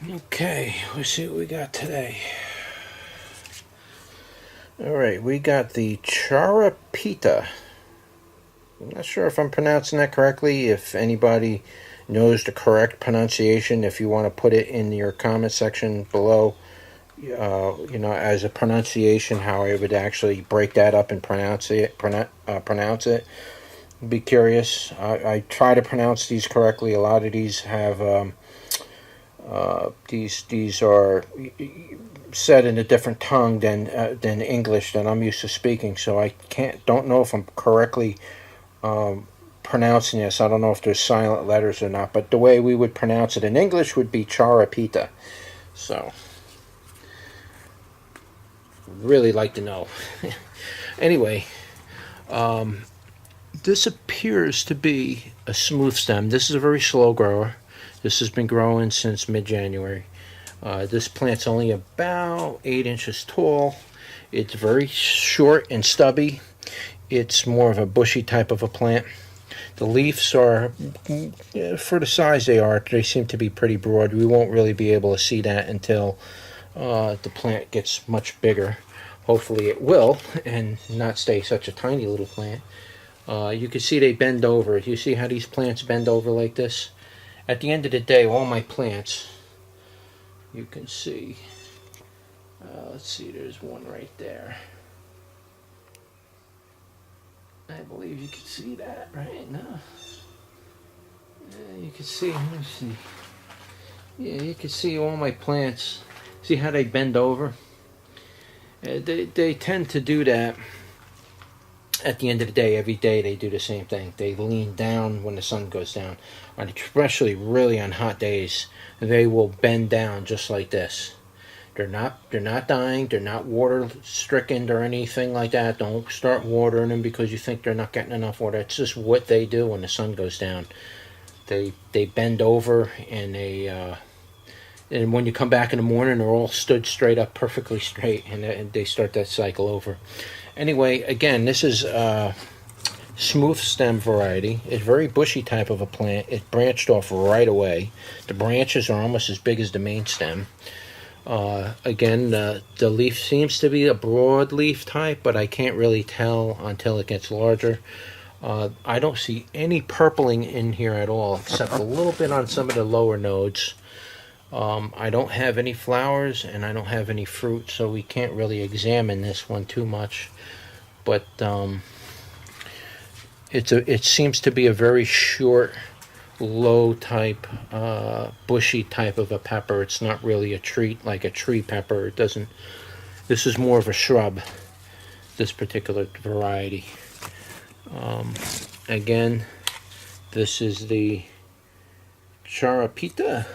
Okay, let's see what we got today. Alright, we got the Charapita. I'm not sure if I'm pronouncing that correctly. If anybody knows the correct pronunciation, if you want to put it in your comment section below, as a pronunciation, how I would actually break that up and pronounce it. Be curious. I try to pronounce these correctly. A lot of these have these are said in a different tongue than English that I'm used to speaking. So I don't know if I'm correctly pronouncing this. I don't know if there's silent letters or not, but the way we would pronounce it in English would be Charapita. So, really like to know. Anyway, this appears to be a smooth stem. This is a very slow grower. This has been growing since mid-January. This plant's only about 8 inches tall. It's very short and stubby. It's more of a bushy type of a plant. The leaves are, for the size they seem to be pretty broad. We won't really be able to see that until the plant gets much bigger. Hopefully it will, and not stay such a tiny little plant. You can see they bend over. You see how these plants bend over like this? At the end of the day, all my plants, you can see, let's see, there's one right there. I believe you can see that, right? No. Yeah, you can see, let me see. Yeah, you can see all my plants. See how they bend over? They tend to do that at the end of the day. Every day they do the same thing. They lean down when the sun goes down. And especially really on hot days, they will bend down just like this. They're not dying. They're not water stricken or anything like that. Don't start watering them because you think they're not getting enough water. It's just what they do when the sun goes down. They bend over, and and when you come back in the morning, they're all stood straight up, perfectly straight, and they start that cycle over. Anyway, again, this is smooth stem variety. It's very bushy type of a plant. It branched off right away. The branches are almost as big as the main stem. Again, the leaf seems to be a broad leaf type, but I can't really tell until it gets larger. I don't see any purpling in here at all, except a little bit on some of the lower nodes. I don't have any flowers, and I don't have any fruit, so we can't really examine this one too much. But it seems to be a very short, low type, bushy type of a pepper. It's not really a tree, like a tree pepper. It doesn't. This is more of a shrub, this particular variety. Again, this is the Charapita.